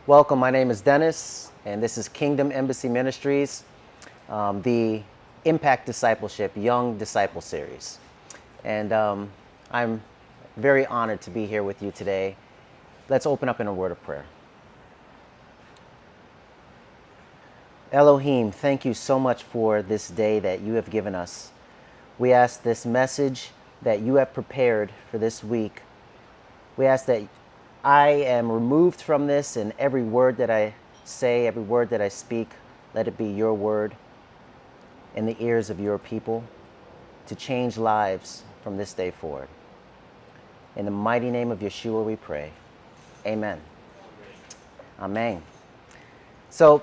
Welcome, my name is Dennis, and this is Kingdom Embassy Ministries, the Impact Discipleship Young Disciple Series. And I'm very honored to be here with you today. Let's open up in a word of prayer. Elohim, thank you so much for this day that you have given us. We ask this message that you have prepared for this week. We ask that I am removed from this, and every word that I say, every word that I speak, let it be your word in the ears of your people to change lives from this day forward. In the mighty name of Yeshua we pray. Amen. Amen. So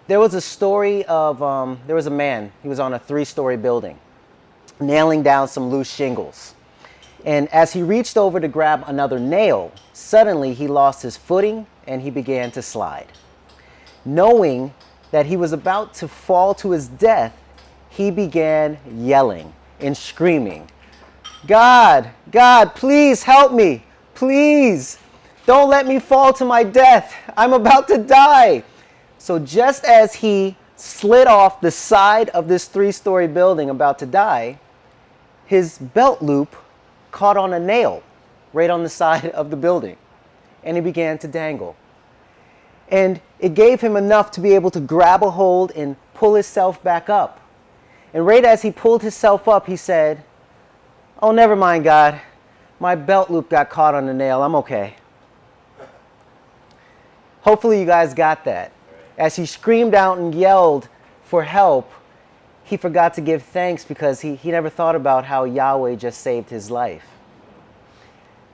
there was a story of, there was a man, he was on a 3-story building, nailing down some loose shingles. And as he reached over to grab another nail, suddenly he lost his footing and he began to slide. Knowing that he was about to fall to his death, he began yelling and screaming, God, please help me. Please, don't let me fall to my death. I'm about to die. So just as he slid off the side of this 3-story building about to die, his belt loop caught on a nail right on the side of the building, and he began to dangle. And it gave him enough to be able to grab a hold and pull himself back up. And right as he pulled himself up, he said, oh, never mind, God. My belt loop got caught on the nail. I'm okay. Hopefully you guys got that. As he screamed out and yelled for help, he forgot to give thanks because he never thought about how Yahweh just saved his life.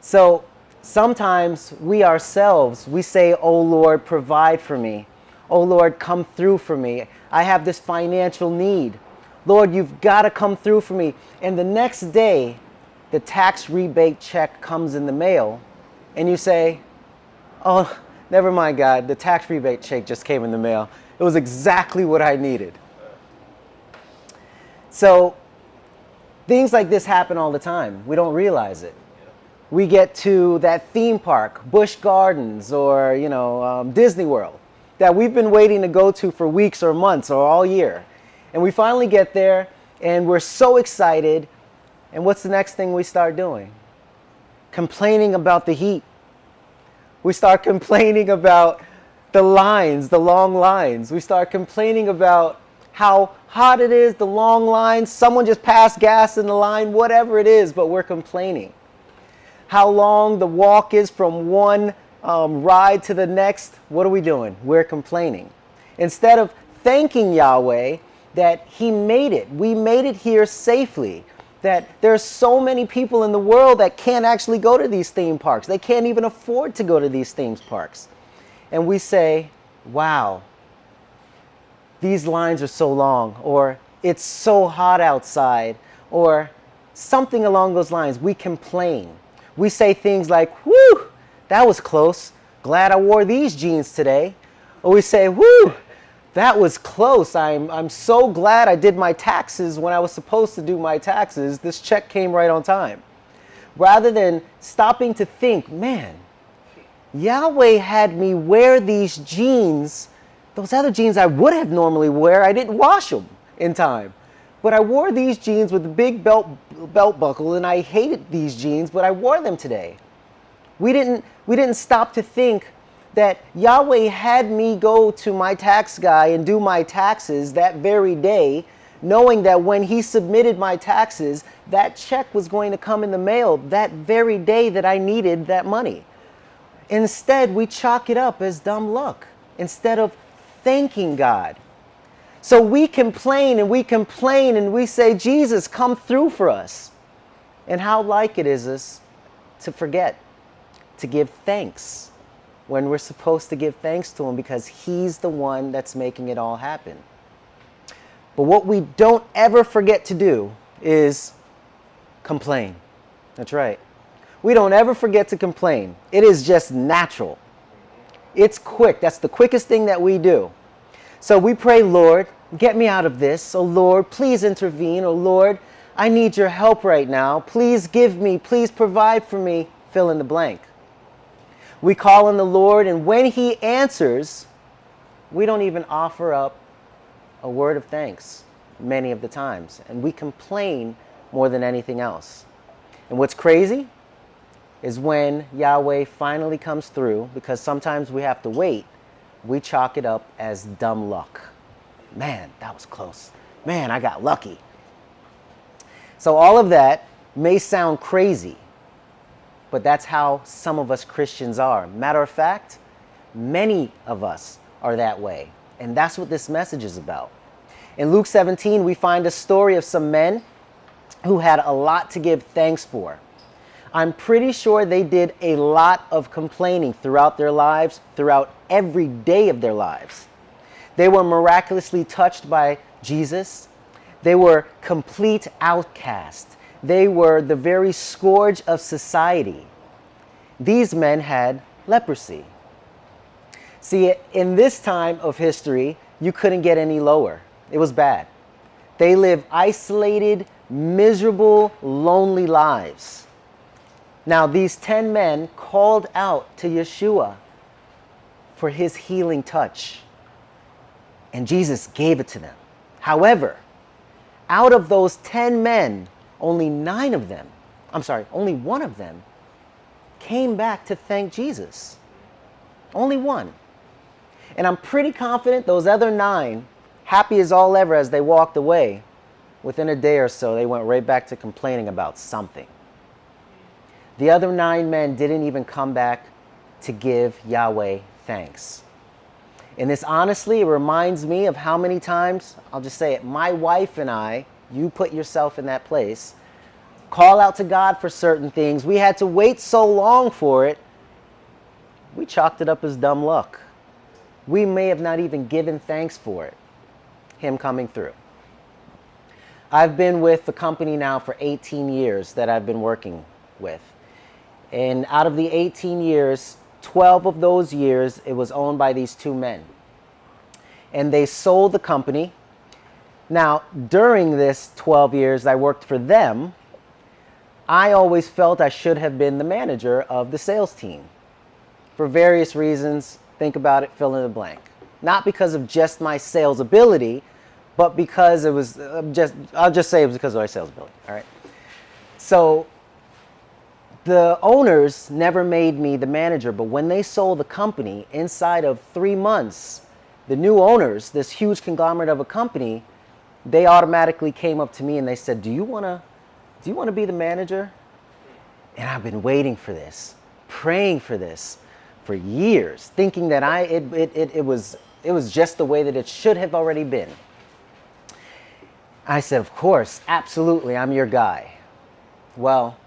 So sometimes we ourselves, we say, oh Lord, provide for me. Oh Lord, come through for me. I have this financial need. Lord, you've got to come through for me. And the next day, the tax rebate check comes in the mail, and you say, oh, never mind, God, the tax rebate check just came in the mail. It was exactly what I needed. So things like this happen all the time. We don't realize it. We get to that theme park, Busch Gardens, or Disney World, that we've been waiting to go to for weeks or months or all year. And we finally get there, and we're so excited. And what's the next thing we start doing? Complaining about the heat. We start complaining about the lines, the long lines. We start complaining about how hot it is, the long lines, someone just passed gas in the line, whatever it is, but we're complaining. How long the walk is from one ride to the next, what are we doing? We're complaining. Instead of thanking Yahweh that he made it, we made it here safely, that there's so many people in the world that can't actually go to these theme parks. They can't even afford to go to these theme parks. And we say, wow, these lines are so long, or it's so hot outside, or something along those lines. We complain. We say things like, whew, that was close. Glad I wore these jeans today. Or we say, whew, that was close. I'm so glad I did my taxes when I was supposed to do my taxes. This check came right on time. Rather than stopping to think, man, Yahweh had me wear these jeans. Those other jeans I would have normally wear, I didn't wash them in time. But I wore these jeans with the big belt buckle, and I hated these jeans, but I wore them today. We didn't stop to think that Yahweh had me go to my tax guy and do my taxes that very day, knowing that when he submitted my taxes, that check was going to come in the mail that very day that I needed that money. Instead, we chalk it up as dumb luck instead of thanking God. So we complain and we say, Jesus, come through for us. And how like it is us to forget to give thanks when we're supposed to give thanks to him because he's the one that's making it all happen. But what we don't ever forget to do is complain. That's right. We don't ever forget to complain. It is just natural. It's quick. That's the quickest thing that we do. So we pray, Lord, get me out of this. Oh, Lord, please intervene. Oh, Lord, I need your help right now. Please give me, please provide for me, fill in the blank. We call on the Lord, and when he answers, we don't even offer up a word of thanks many of the times. And we complain more than anything else. And what's crazy is when Yahweh finally comes through, because sometimes we have to wait, we chalk it up as dumb luck. Man, that was close. Man, I got lucky. So all of that may sound crazy, but that's how some of us Christians are. Matter of fact, many of us are that way. And that's what this message is about. In Luke 17, we find a story of some men who had a lot to give thanks for. I'm pretty sure they did a lot of complaining throughout their lives, throughout every day of their lives. They were miraculously touched by Jesus. They were complete outcasts. They were the very scourge of society. These men had leprosy. See, in this time of history, you couldn't get any lower. It was bad. They lived isolated, miserable, lonely lives. Now, these 10 men called out to Yeshua for his healing touch, and Jesus gave it to them. However, out of those 10 men, only one of them came back to thank Jesus. Only one. And I'm pretty confident those other 9, happy as all ever as they walked away, within a day or so, they went right back to complaining about something. The other 9 men didn't even come back to give Yahweh thanks. And this honestly, it reminds me of how many times, I'll just say it, my wife and I, you put yourself in that place, call out to God for certain things. We had to wait so long for it, we chalked it up as dumb luck. We may have not even given thanks for it, him coming through. I've been with the company now for 18 years that I've been working with. And out of the 18 years, 12 of those years, it was owned by these 2 men. And they sold the company. Now, during this 12 years I worked for them, I always felt I should have been the manager of the sales team. For various reasons, think about it, fill in the blank. Not because of just my sales ability, but because it was I'll just say it was because of my sales ability, all right? So the owners never made me the manager, but when they sold the company, inside of 3 months, the new owners, this huge conglomerate of a company, they automatically came up to me and they said, do you want to be the manager? And I've been waiting for this, praying for this for years, thinking that it was just the way that it should have already been. I said, of course, absolutely, I'm your guy. Well,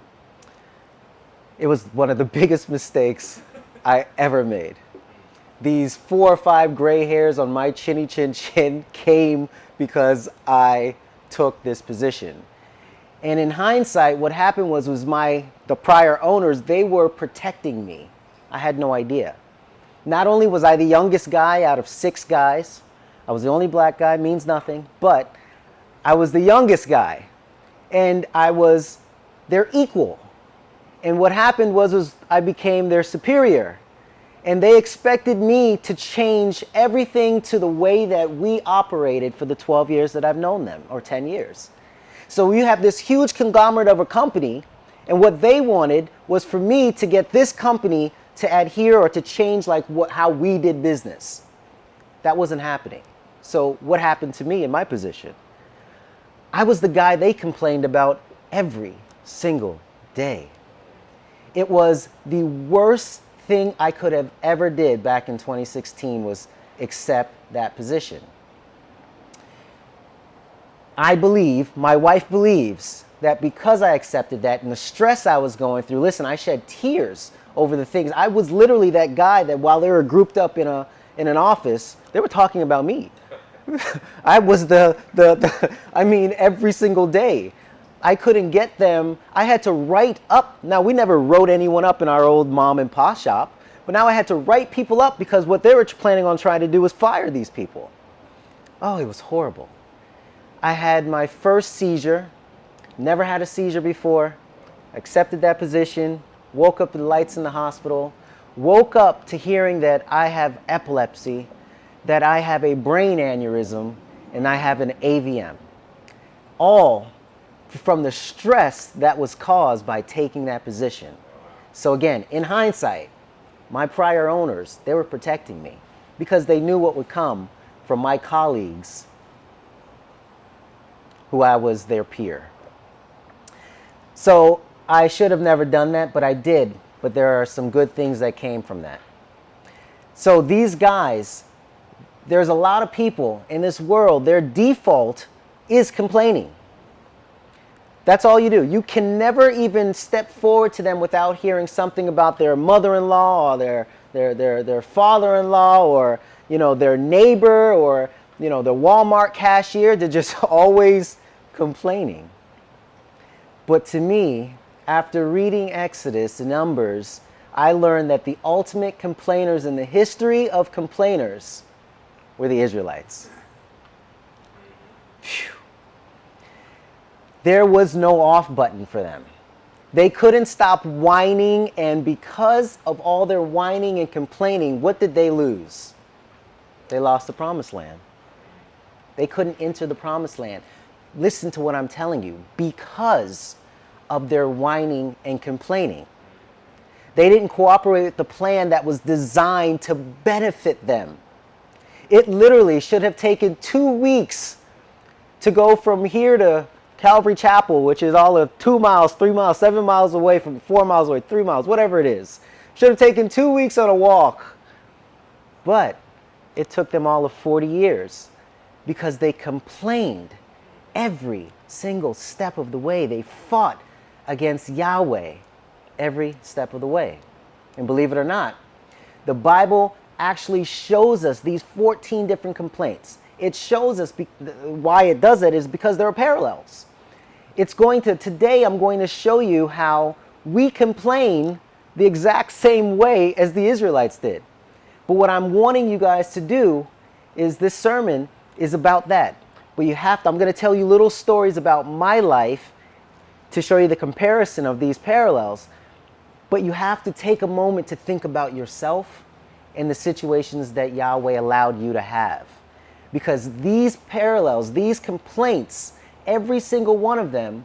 it was one of the biggest mistakes I ever made. These 4 or 5 gray hairs on my chinny chin chin came because I took this position. And in hindsight, what happened was the prior owners, they were protecting me. I had no idea. Not only was I the youngest guy out of 6 guys, I was the only black guy, means nothing, but I was the youngest guy, and I was their equal. And what happened was I became their superior. And they expected me to change everything to the way that we operated for the 12 years that I've known them, or 10 years. So you have this huge conglomerate of a company, and what they wanted was for me to get this company to adhere or to change how we did business. That wasn't happening. So what happened to me in my position? I was the guy they complained about every single day. It was the worst thing I could have ever did back in 2016 was accept that position. I believe, my wife believes, that because I accepted that and the stress I was going through, listen, I shed tears over the things. I was literally that guy that while they were grouped up in an office, they were talking about me. I was every single day. I couldn't get them. I had to write up. Now, we never wrote anyone up in our old mom and pop shop, but now I had to write people up because what they were planning on trying to do was fire these people. Oh, it was horrible. I had my first seizure, never had a seizure before, accepted that position, woke up with lights in the hospital, woke up to hearing that I have epilepsy, that I have a brain aneurysm, and I have an AVM. All from the stress that was caused by taking that position. So again, in hindsight, my prior owners, they were protecting me because they knew what would come from my colleagues who I was their peer. So I should have never done that, but I did. But there are some good things that came from that. So these guys, there's a lot of people in this world, their default is complaining. That's all you do. You can never even step forward to them without hearing something about their mother-in-law or their father-in-law or, their neighbor or, the Walmart cashier. They're just always complaining. But to me, after reading Exodus and Numbers, I learned that the ultimate complainers in the history of complainers were the Israelites. Phew. There was no off button for them. They couldn't stop whining, and because of all their whining and complaining, what did they lose? They lost the promised land. They couldn't enter the promised land. Listen to what I'm telling you. Because of their whining and complaining. They didn't cooperate with the plan that was designed to benefit them. It literally should have taken 2 weeks to go from here to Calvary Chapel, which is all of 2 miles, 3 miles, 7 miles away from 4 miles away, 3 miles, whatever it is. Should have taken 2 weeks on a walk. But it took them all of 40 years because they complained every single step of the way. They fought against Yahweh every step of the way. And believe it or not, the Bible actually shows us these 14 different complaints. It shows us why it does it is because there are parallels. Today I'm going to show you how we complain the exact same way as the Israelites did. But what I'm wanting you guys to do is this sermon is about that. But I'm going to tell you little stories about my life to show you the comparison of these parallels. But you have to take a moment to think about yourself and the situations that Yahweh allowed you to have. Because these parallels, these complaints, every single one of them,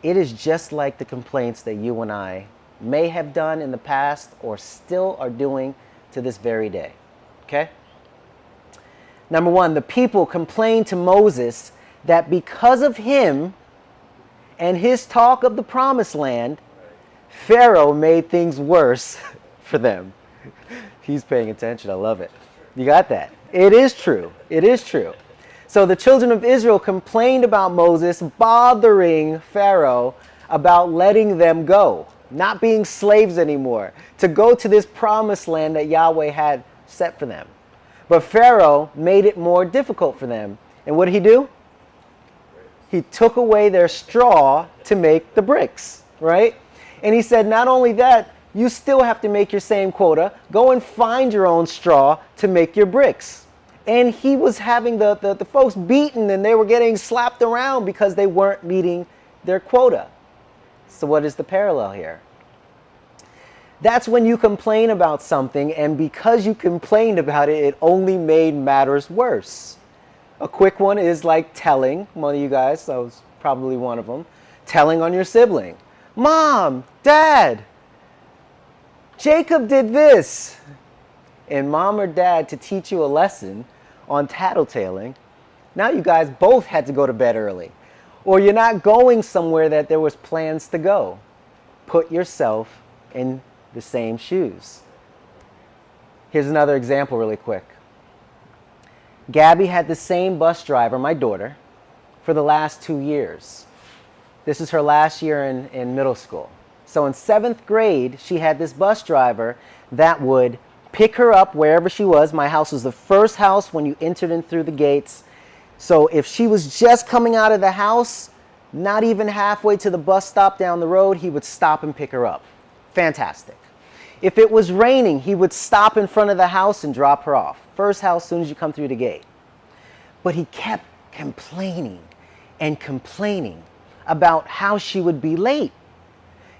it is just like the complaints that you and I may have done in the past or still are doing to this very day. Okay? Number one, the people complained to Moses that because of him and his talk of the promised land, Pharaoh made things worse for them. He's paying attention. I love it. You got that? It is true. It is true. So the children of Israel complained about Moses bothering Pharaoh about letting them go, not being slaves anymore, to go to this promised land that Yahweh had set for them. But Pharaoh made it more difficult for them. And what did he do? He took away their straw to make the bricks, right? And he said, not only that, you still have to make your same quota. Go and find your own straw to make your bricks. And he was having the folks beaten, and they were getting slapped around because they weren't meeting their quota. So what is the parallel here? That's when you complain about something, and because you complained about it, it only made matters worse. A quick one is like telling, one of you guys, I was probably one of them, telling on your sibling. Mom, Dad, Jacob did this. And mom or dad, to teach you a lesson on tattletaling, now you guys both had to go to bed early. Or you're not going somewhere that there was plans to go. Put yourself in the same shoes. Here's another example really quick. Gabby had the same bus driver, my daughter, for the last 2 years. This is her last year in middle school. So in 7th grade, she had this bus driver that would pick her up wherever she was. My house was the first house when you entered in through the gates. So if she was just coming out of the house, not even halfway to the bus stop down the road, he would stop and pick her up. Fantastic. If it was raining, he would stop in front of the house and drop her off. First house, soon as you come through the gate. But he kept complaining and complaining about how she would be late.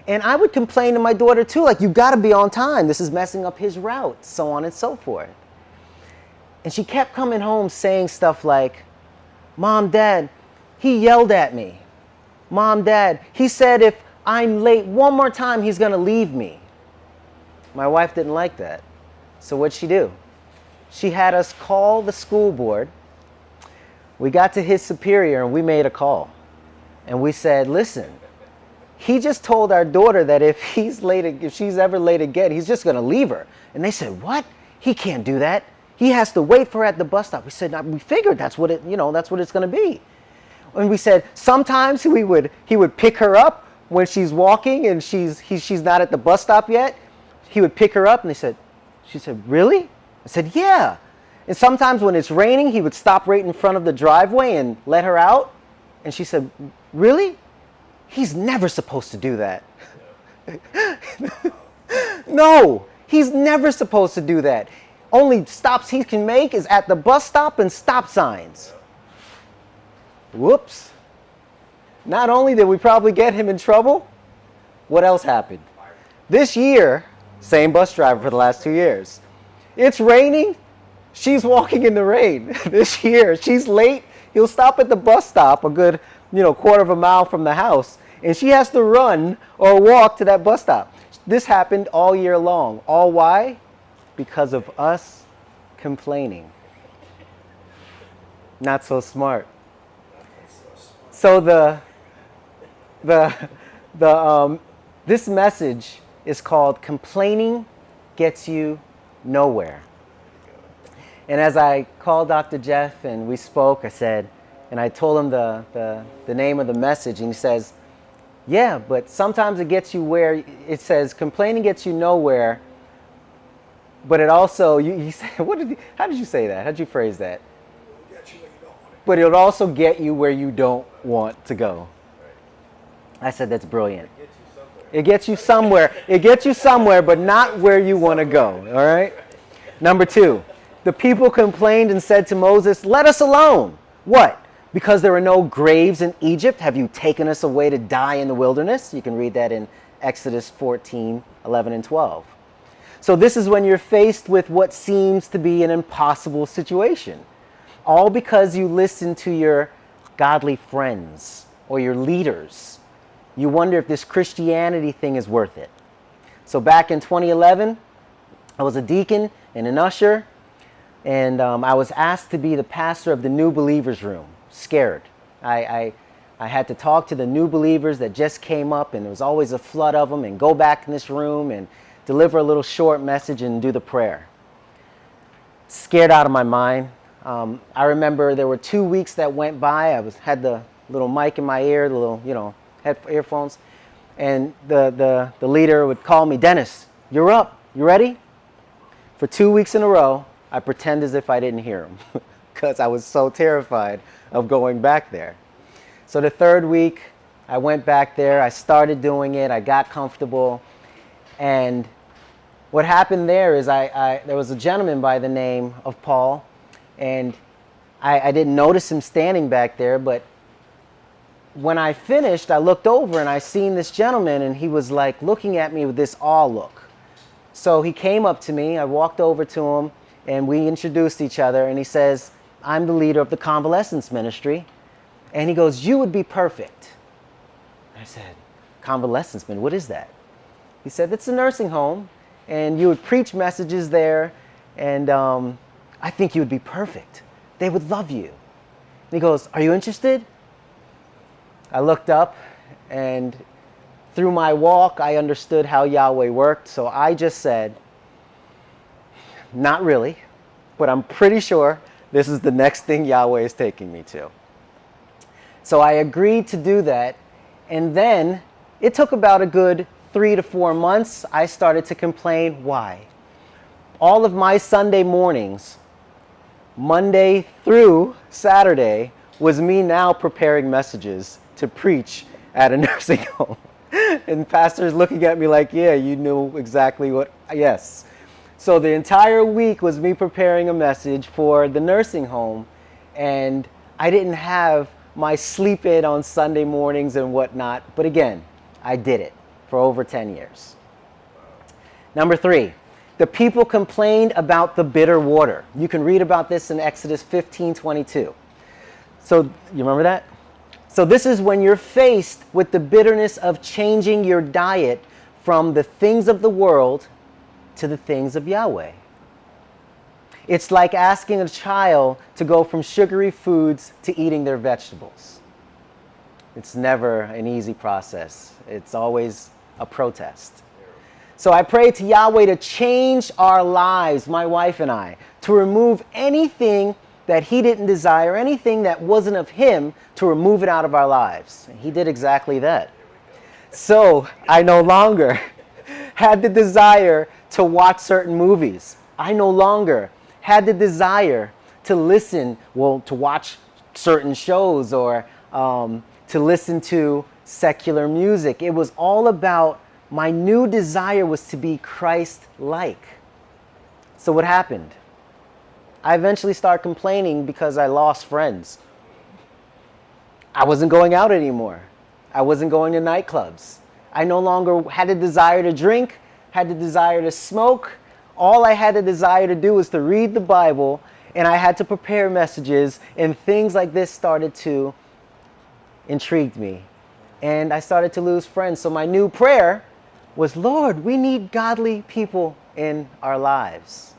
And I would complain to my daughter too, like, you got to be on time. This is messing up his route, so on and so forth. And she kept coming home saying stuff like, Mom, Dad, he yelled at me. Mom, Dad, he said if I'm late one more time, he's going to leave me. My wife didn't like that. So what'd she do? She had us call the school board. We got to his superior and we made a call. And we said, listen, he just told our daughter that if she's ever late again, he's just going to leave her. And they said, what? He can't do that. He has to wait for her at the bus stop. We said, no, we figured that's what it's going to be. And we said, sometimes he would pick her up when she's walking and she's not at the bus stop yet. He would pick her up and she said, really? I said, yeah. And sometimes when it's raining, he would stop right in front of the driveway and let her out. And she said, really? He's never supposed to do that. No, he's never supposed to do that. Only stops he can make is at the bus stop and stop signs. Whoops. Not only did we probably get him in trouble, what else happened? This year, same bus driver for the last 2 years. It's raining. She's walking in the rain. This year, she's late. He'll stop at the bus stop a good, quarter of a mile from the house, and she has to run or walk to that bus stop. This happened all year long. All why? Because of us complaining. Not so smart. So this message is called Complaining Gets You Nowhere. And as I called Dr. Jeff and we spoke, I told him the name of the message, and he says, yeah, but sometimes it gets you where, it says complaining gets you nowhere, but it also, you said, how did you say that? How did you phrase that? But it'll also get you where you don't want to go. I said, that's brilliant. It gets you somewhere. It gets you somewhere, but not where you want to go, all right? Number 2, the people complained and said to Moses, let us alone. What? Because there are no graves in Egypt, have you taken us away to die in the wilderness? You can read that in Exodus 14, 11, and 12. So this is when you're faced with what seems to be an impossible situation. All because you listen to your godly friends or your leaders. You wonder if this Christianity thing is worth it. So back in 2011, I was a deacon and an usher, and I was asked to be the pastor of the New Believers Room. Scared. I had to talk to the new believers that just came up, and there was always a flood of them, and go back in this room and deliver a little short message and do the prayer. Scared out of my mind. I remember there were 2 weeks that went by. I had the little mic in my ear, the little, earphones, and the leader would call me, Dennis, you're up. You ready? For 2 weeks in a row, I pretend as if I didn't hear him because I was so terrified of going back there. So the 3rd week, I went back there. I started doing it. I got comfortable. And what happened there is there was a gentleman by the name of Paul, and I didn't notice him standing back there, but when I finished, I looked over and I seen this gentleman, and he was like looking at me with this awe look. So he came up to me. I walked over to him, and we introduced each other, and he says, I'm the leader of the convalescence ministry. And he goes, you would be perfect. I said, convalescence ministry, what is that? He said, it's a nursing home, and you would preach messages there, and I think you would be perfect. They would love you. And he goes, are you interested? I looked up, and through my walk, I understood how Yahweh worked, so I just said, not really, but I'm pretty sure this is the next thing Yahweh is taking me to. So I agreed to do that, and then it took about a good 3 to 4 months. I started to complain. Why? All of my Sunday mornings, Monday through Saturday, was me now preparing messages to preach at a nursing home. And pastors looking at me like, yeah, you knew exactly what, yes. So the entire week was me preparing a message for the nursing home, and I didn't have my sleep in on Sunday mornings and whatnot, but again, I did it. for over 10 years. Number 3, the people complained about the bitter water. You can read about this in Exodus 15:22. So, you remember that? So this is when you're faced with the bitterness of changing your diet from the things of the world to the things of Yahweh. It's like asking a child to go from sugary foods to eating their vegetables. It's never an easy process. It's always a protest. So I pray to Yahweh to change our lives, my wife and I, to remove anything that he didn't desire, anything that wasn't of him, to remove it out of our lives. And he did exactly that. So I no longer had the desire to watch certain movies. I no longer had the desire to listen, to watch certain shows or to listen to secular music. It was all about, my new desire was to be Christ-like. So what happened? I eventually started complaining because I lost friends. I wasn't going out anymore. I wasn't going to nightclubs. I no longer had a desire to drink, had the desire to smoke. All I had a desire to do was to read the Bible, and I had to prepare messages, and things like this started to intrigue me. And I started to lose friends. So my new prayer was, Lord, we need godly people in our lives.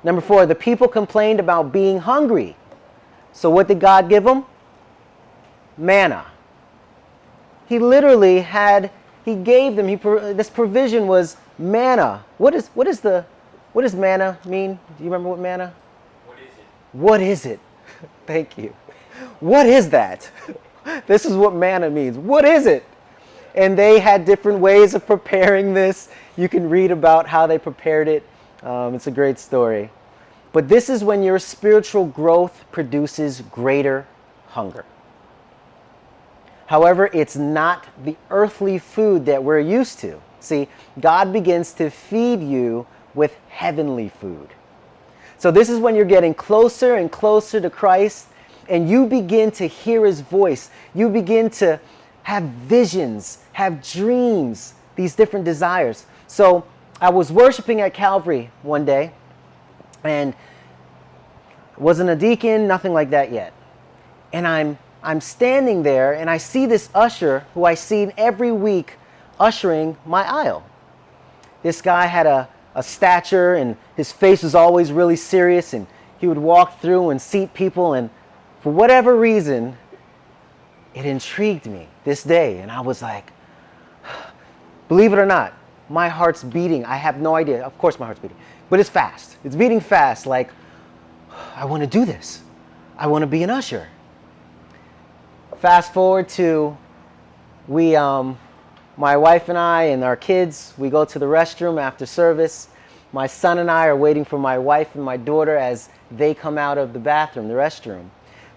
Number 4, the people complained about being hungry. So what did God give them? Manna. He literally gave them, this provision was manna. What does manna mean? Do you remember what manna? What is it? What is it? Thank you. What is that? This is what manna means. What is it? And they had different ways of preparing this. You can read about how they prepared it. It's a great story. But this is when your spiritual growth produces greater hunger. However, it's not the earthly food that we're used to. See, God begins to feed you with heavenly food. So this is when you're getting closer and closer to Christ, and you begin to hear his voice. You begin to have visions, have dreams, these different desires. So I was worshiping at Calvary one day, and wasn't a deacon, nothing like that yet. And I'm standing there, and I see this usher who I see every week ushering my aisle. This guy had a stature, and his face was always really serious, and he would walk through and seat people, and for whatever reason, it intrigued me this day. And I was like, believe it or not, my heart's beating. I have no idea. Of course my heart's beating. But it's fast. It's beating fast. Like, I want to do this. I want to be an usher. Fast forward to my wife and I and our kids, we go to the restroom after service. My son and I are waiting for my wife and my daughter as they come out of the bathroom, the restroom.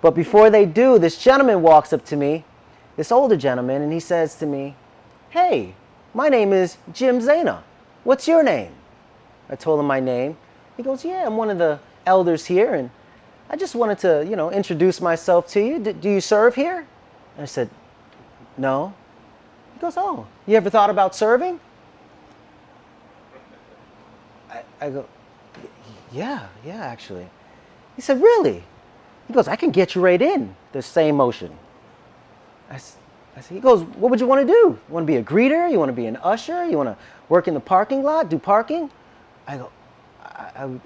But before they do, this gentleman walks up to me, this older gentleman, and he says to me, "Hey, my name is Jim Zana. What's your name?" I told him my name. He goes, "Yeah, I'm one of the elders here, and I just wanted to, introduce myself to you. Do you serve here?" And I said, "No." He goes, "Oh, you ever thought about serving?" I go, yeah, actually." He said, "Really?" He goes, "I can get you right in the same motion." I said, he goes, "What would you want to do? You want to be a greeter? You want to be an usher? You want to work in the parking lot, do parking?" I go,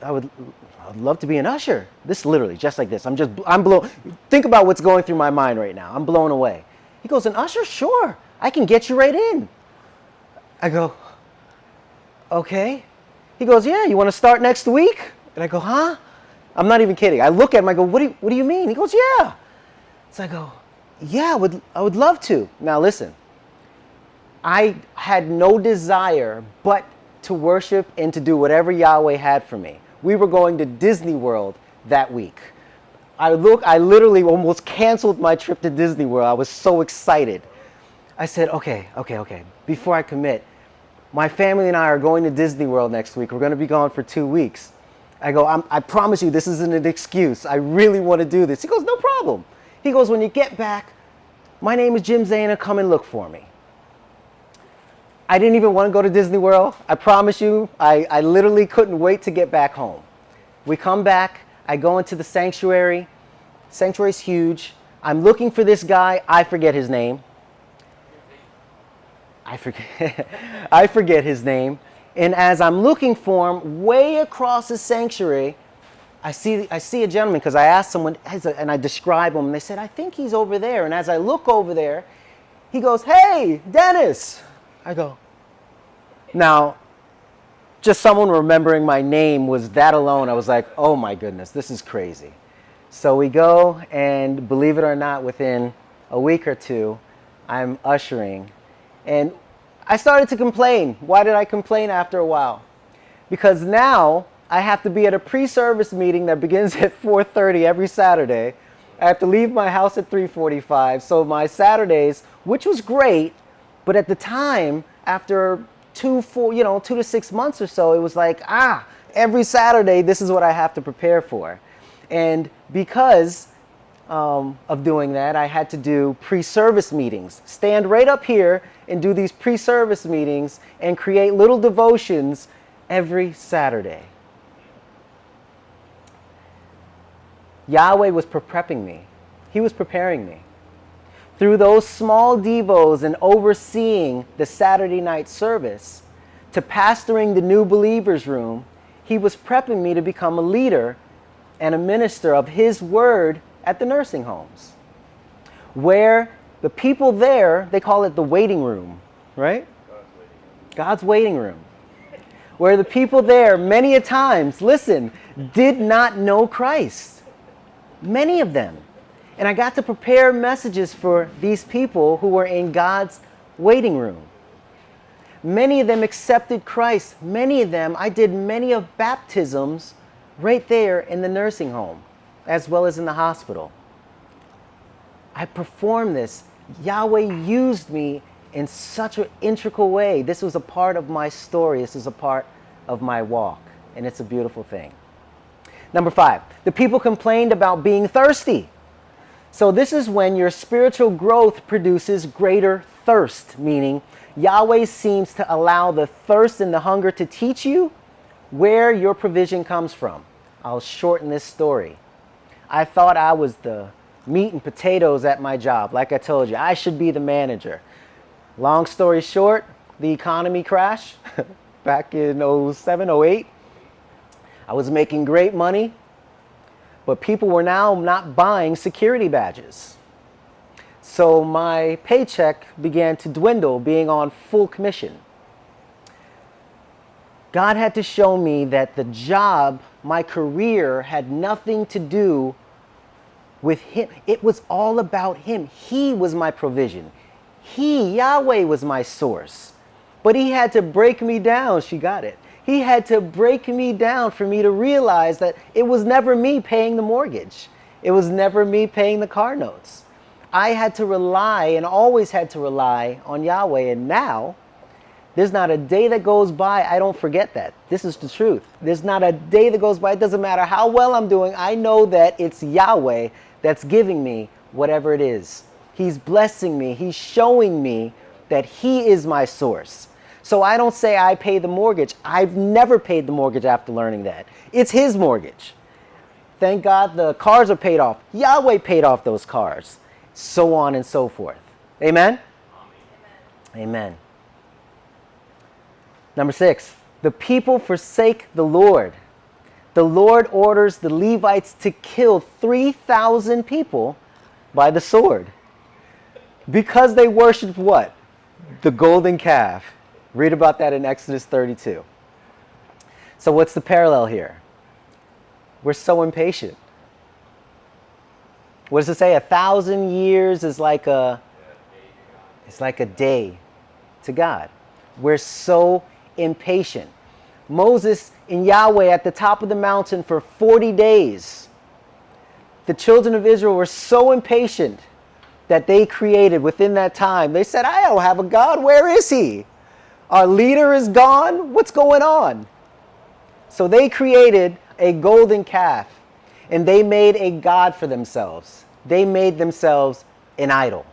I would love to be an usher. This literally, just like this. I'm blown. Think about what's going through my mind right now. I'm blown away. He goes, "An usher? Sure. I can get you right in." I go, "Okay." He goes, "Yeah, you want to start next week?" And I go, "Huh?" I'm not even kidding. I look at him, I go, what do you mean? He goes, "Yeah." So I go, "Yeah, I would love to." Now listen, I had no desire but to worship and to do whatever Yahweh had for me. We were going to Disney World that week. I literally almost canceled my trip to Disney World. I was so excited. I said, okay. Before I commit, my family and I are going to Disney World next week. We're going to be gone for 2 weeks. I go, I promise you this isn't an excuse. I really want to do this. He goes, "No problem." He goes, "When you get back, my name is Jim Zana. Come and look for me." I didn't even want to go to Disney World. I promise you, I literally couldn't wait to get back home. We come back, I go into the sanctuary. Sanctuary's huge. I'm looking for this guy. I forget his name. I forget his name. And as I'm looking for him, way across the sanctuary, I see a gentleman, because I asked someone, and I describe him, and they said, I think he's over there. And as I look over there, he goes, hey, Dennis. I go, now, just someone remembering my name was that alone. I was like, oh my goodness, this is crazy. So we go, and believe it or not, within a week or two, I'm ushering. And I started to complain. Why did I complain after a while? Because now I have to be at a pre-service meeting that begins at 4:30 every Saturday. I have to leave my house at 3:45. So my Saturdays, which was great, but at the time, after 2 to 6 months or so, it was like, every Saturday, this is what I have to prepare for. And because of doing that, I had to do pre-service meetings. Stand right up here and do these pre-service meetings and create little devotions every Saturday. Yahweh was prepping me. He was preparing me. Through those small devos and overseeing the Saturday night service to pastoring the new believers room, he was prepping me to become a leader and a minister of his word at the nursing homes, where the people there, they call it the waiting room, right? God's waiting room. Where the people there, many a times, listen, did not know Christ. Many of them. And I got to prepare messages for these people who were in God's waiting room. Many of them accepted Christ. Many of them, I did many of baptisms right there in the nursing home, as well as in the hospital. I performed this. Yahweh used me in such an integral way. This was a part of my story. This is a part of my walk. And it's a beautiful thing. Number 5, the people complained about being thirsty. So this is when your spiritual growth produces greater thirst, meaning Yahweh seems to allow the thirst and the hunger to teach you where your provision comes from. I'll shorten this story. I thought I was the meat and potatoes at my job. Like I told you, I should be the manager. Long story short, the economy crashed back in 07, 08. I was making great money, but people were now not buying security badges. So my paycheck began to dwindle, being on full commission. God had to show me that the job, my career, had nothing to do with Him. It was all about Him. He was my provision. Yahweh, was my source. But He had to break me down. She got it. He had to break me down for me to realize that it was never me paying the mortgage. It was never me paying the car notes. I had to rely, and always had to rely, on Yahweh. And now, there's not a day that goes by I don't forget that. This is the truth. There's not a day that goes by. It doesn't matter how well I'm doing. I know that it's Yahweh that's giving me whatever it is. He's blessing me. He's showing me that He is my source. So I don't say I pay the mortgage. I've never paid the mortgage after learning that. It's His mortgage. Thank God the cars are paid off. Yahweh paid off those cars. So on and so forth. Amen? Amen. Number 6, the people forsake the Lord. The Lord orders the Levites to kill 3,000 people by the sword. Because they worshiped what? The golden calf. Read about that in Exodus 32. So what's the parallel here? We're so impatient. What does it say? 1,000 years is like a day to God. We're so impatient. Moses and Yahweh at the top of the mountain for 40 days. The children of Israel were so impatient that they created within that time. They said, I don't have a God. Where is He? Our leader is gone. What's going on? So they created a golden calf, and they made a god for themselves. They made themselves an idol.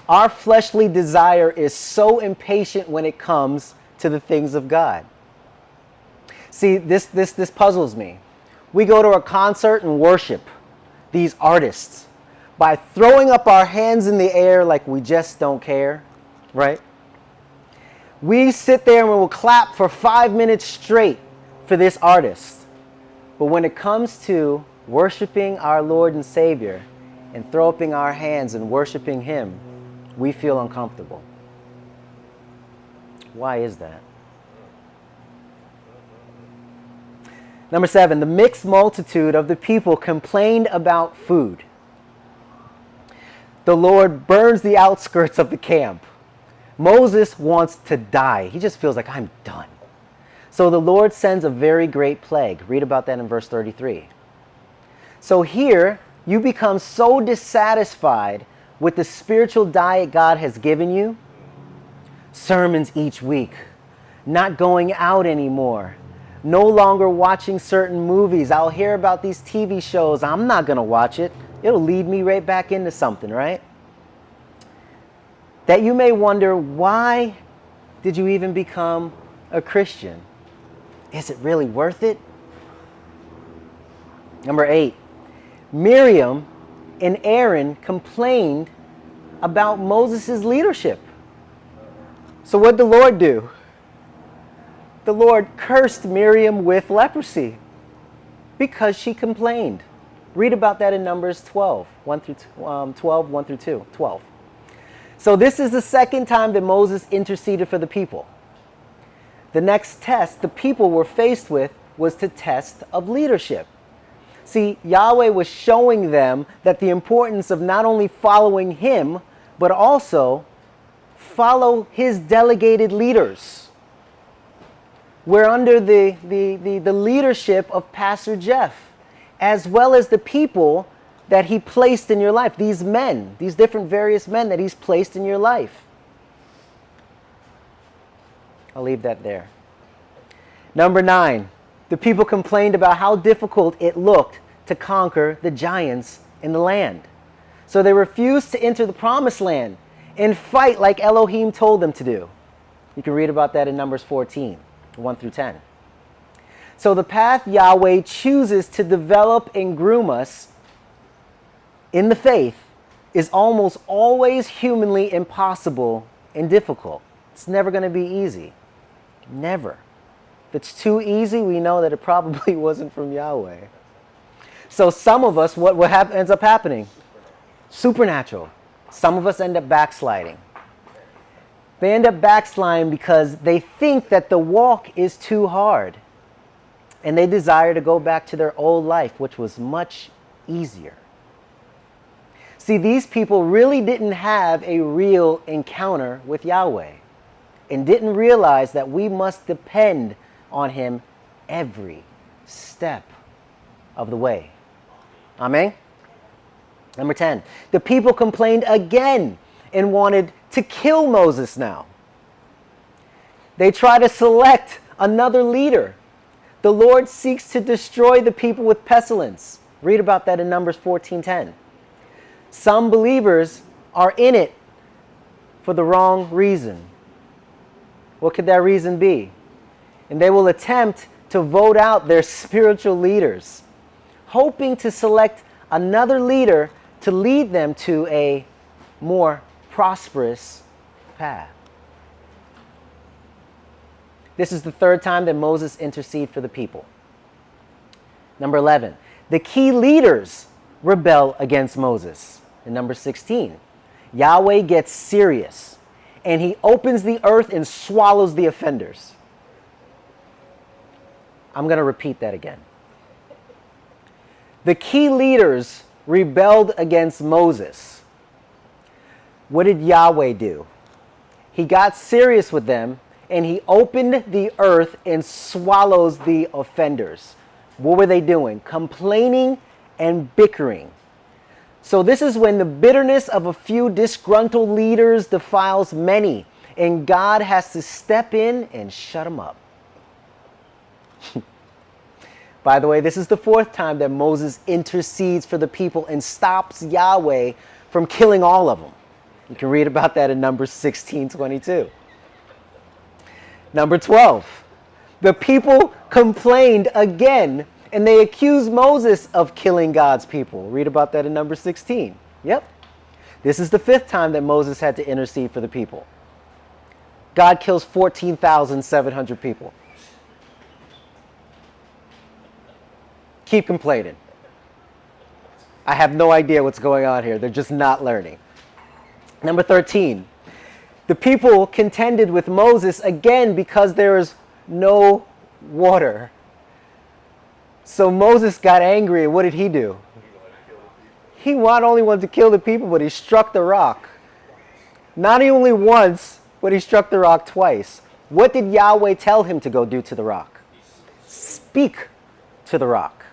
Our fleshly desire is so impatient when it comes to the things of God. See, this puzzles me. We go to a concert and worship these artists by throwing up our hands in the air like we just don't care, right? We sit there and we will clap for 5 minutes straight for this artist. But when it comes to worshiping our Lord and Savior and throwing up our hands and worshiping Him, we feel uncomfortable. Why is that? Number 7, the mixed multitude of the people complained about food. The Lord burns the outskirts of the camp. Moses wants to die. He just feels like, I'm done. So the Lord sends a very great plague. Read about that in verse 33. So here, you become so dissatisfied with the spiritual diet God has given you. Sermons each week, not going out anymore, no longer watching certain movies. I'll hear about these TV shows. I'm not going to watch it. It'll lead me right back into something, right? That you may wonder, why did you even become a Christian? Is it really worth it? Number 8, Miriam and Aaron complained about Moses' leadership. So what did the Lord do? The Lord cursed Miriam with leprosy because she complained. Read about that in Numbers 12, 1 through 2, 12. So this is the second time that Moses interceded for the people. The next test the people were faced with was the test of leadership. See, Yahweh was showing them that the importance of not only following Him, but also follow His delegated leaders. We're under the leadership of Pastor Jeff, as well as the people that he placed in your life. These men, these different various men that he's placed in your life. I'll leave that there. Number 9, the people complained about how difficult it looked to conquer the giants in the land. So they refused to enter the promised land and fight like Elohim told them to do. You can read about that in Numbers 14, 1 through 10. So the path Yahweh chooses to develop and groom us in the faith is almost always humanly impossible and difficult. It's never going to be easy. Never. If it's too easy, we know that it probably wasn't from Yahweh. So some of us, what ends up happening? Supernatural. Some of us end up backsliding. They end up backsliding because they think that the walk is too hard. And they desire to go back to their old life, which was much easier. See, these people really didn't have a real encounter with Yahweh and didn't realize that we must depend on Him every step of the way. Amen? Number 10, the people complained again and wanted to kill Moses now. They try to select another leader. The Lord seeks to destroy the people with pestilence. Read about that in Numbers 14:10. Some believers are in it for the wrong reason. What could that reason be? And they will attempt to vote out their spiritual leaders, hoping to select another leader to lead them to a more prosperous path. This is the third time that Moses interceded for the people. Number 11, the key leaders rebel against Moses. In number 16, Yahweh gets serious and He opens the earth and swallows the offenders. I'm going to repeat that again. The key leaders rebelled against Moses. What did Yahweh do? He got serious with them and He opened the earth and swallows the offenders. What were they doing? Complaining and bickering. So this is when the bitterness of a few disgruntled leaders defiles many, and God has to step in and shut them up. By the way, this is the fourth time that Moses intercedes for the people and stops Yahweh from killing all of them. You can read about that in Numbers 16:22. Number 12. The people complained again, and they accused Moses of killing God's people. Read about that in Numbers 16. Yep. This is the 5th time that Moses had to intercede for the people. God kills 14,700 people. Keep complaining. I have no idea what's going on here. They're just not learning. Number 13. The people contended with Moses again because there is no water. So Moses got angry, and what did he do? He not only wanted to kill the people, but he struck the rock. Not only once, but he struck the rock twice. What did Yahweh tell him to go do to the rock? Speak to the rock.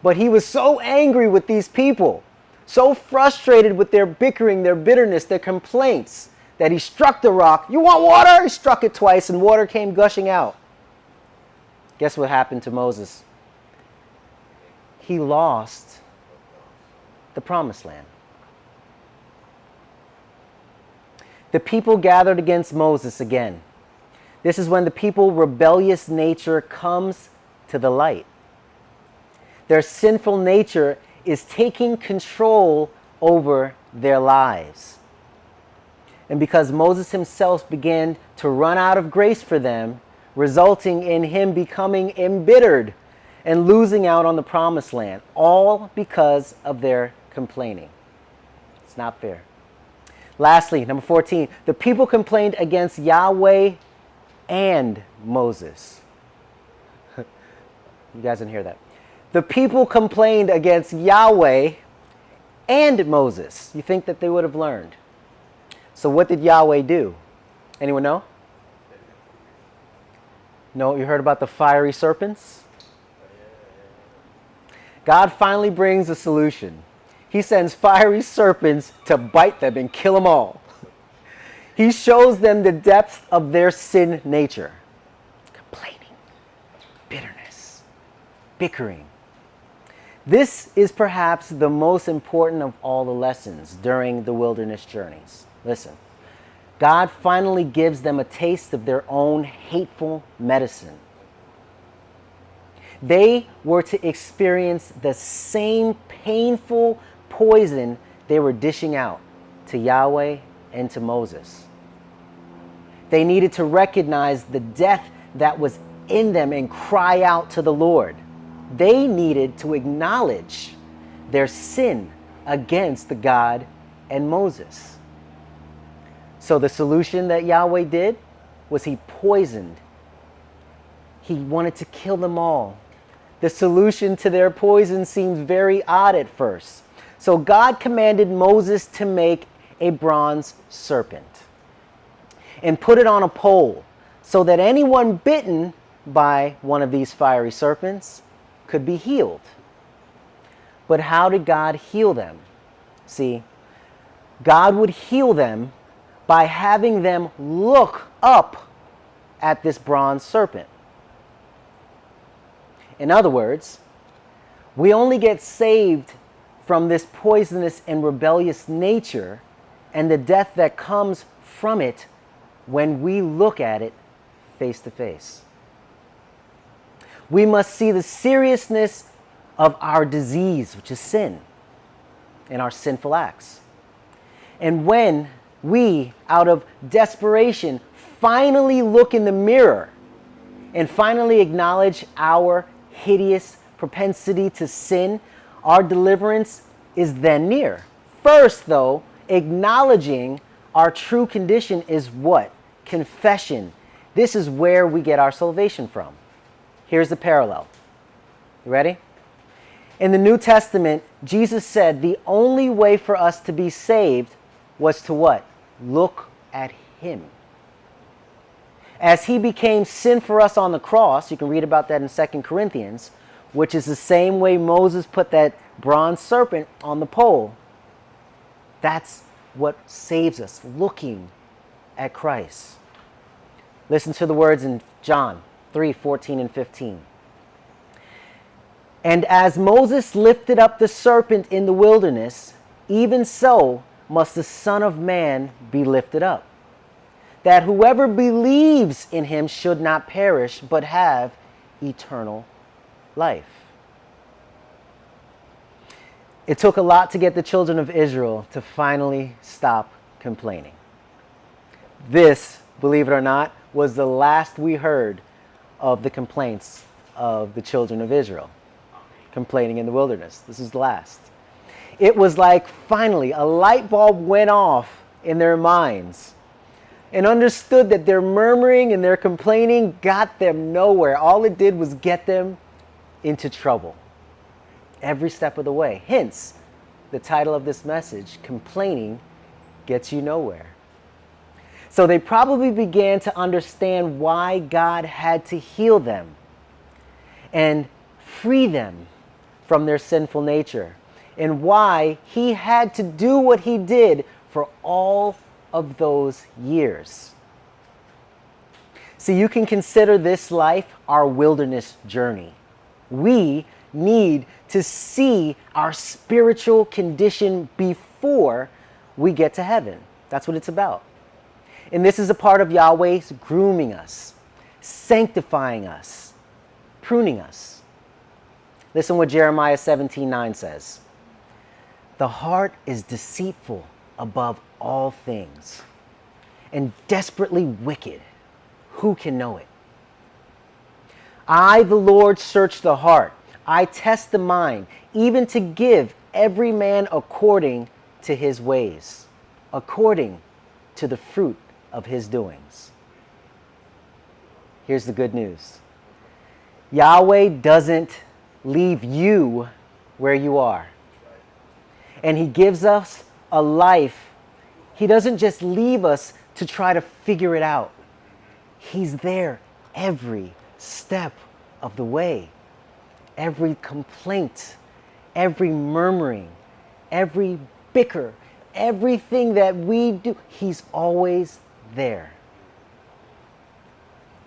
But he was so angry with these people, so frustrated with their bickering, their bitterness, their complaints, that he struck the rock. You want water? He struck it twice, and water came gushing out. Guess what happened to Moses? He lost the promised land. The people gathered against Moses again. This is when the people's rebellious nature comes to the light. Their sinful nature is taking control over their lives. And because Moses himself began to run out of grace for them, resulting in him becoming embittered and losing out on the promised land, all because of their complaining. It's not fair. Lastly, number 14, the people complained against Yahweh and Moses. You guys didn't hear that. The people complained against Yahweh and Moses. You think that they would have learned. So what did Yahweh do? Anyone know? No, you heard about the fiery serpents? God finally brings a solution. He sends fiery serpents to bite them and kill them all. He shows them the depth of their sin nature. Complaining, bitterness, bickering. This is perhaps the most important of all the lessons during the wilderness journeys. Listen, God finally gives them a taste of their own hateful medicine. They were to experience the same painful poison they were dishing out to Yahweh and to Moses. They needed to recognize the death that was in them and cry out to the Lord. They needed to acknowledge their sin against the God and Moses. So the solution that Yahweh did was he poisoned. He wanted to kill them all. The solution to their poison seems very odd at first. So God commanded Moses to make a bronze serpent and put it on a pole so that anyone bitten by one of these fiery serpents could be healed. But how did God heal them? See, God would heal them by having them look up at this bronze serpent. In other words, we only get saved from this poisonous and rebellious nature and the death that comes from it when we look at it face to face. We must see the seriousness of our disease, which is sin, and our sinful acts. And when we, out of desperation, finally look in the mirror and finally acknowledge our hideous propensity to sin, our deliverance is then near. First, though, acknowledging our true condition is what? Confession. This is where we get our salvation from. Here's the parallel. You ready? In the New Testament, Jesus said the only way for us to be saved was to what? Look at him. As he became sin for us on the cross, you can read about that in 2 Corinthians, which is the same way Moses put that bronze serpent on the pole. That's what saves us, looking at Christ. Listen to the words in John 3:14 and 15. And as Moses lifted up the serpent in the wilderness, even so must the Son of Man be lifted up, that whoever believes in him should not perish, but have eternal life. It took a lot to get the children of Israel to finally stop complaining. This, believe it or not, was the last we heard of the complaints of the children of Israel, complaining in the wilderness. This is the last. It was like finally a light bulb went off in their minds and understood that their murmuring and their complaining got them nowhere. All it did was get them into trouble every step of the way. Hence, the title of this message, Complaining Gets You Nowhere. So they probably began to understand why God had to heal them and free them from their sinful nature, and why he had to do what he did for all of those years. See, you can consider this life our wilderness journey. We need to see our spiritual condition before we get to heaven. That's what it's about. And this is a part of Yahweh's grooming us, sanctifying us, pruning us. Listen what Jeremiah 17:9 says. The heart is deceitful above all things and desperately wicked. Who can know it? I, the Lord, search the heart. I test the mind, even to give every man according to his ways, according to the fruit of his doings. Here's the good news. Yahweh doesn't leave you where you are. And he gives us a life. He doesn't just leave us to try to figure it out. He's there every step of the way. Every complaint, every murmuring, every bicker, everything that we do, he's always there.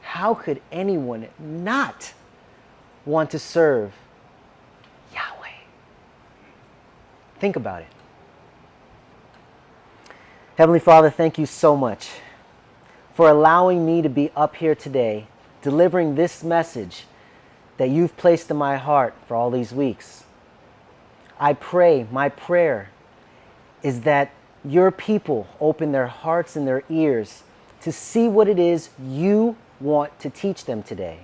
How could anyone not want to serve Yahweh? Think about it. Heavenly Father, thank you so much for allowing me to be up here today, delivering this message that you've placed in my heart for all these weeks. I pray, my prayer is that your people open their hearts and their ears to see what it is you want to teach them today,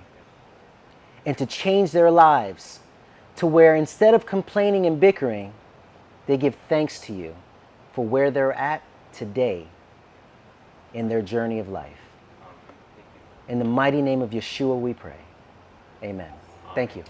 and to change their lives to where instead of complaining and bickering, they give thanks to you for where they're at today in their journey of life. In the mighty name of Yeshua we pray. Amen. Thank you.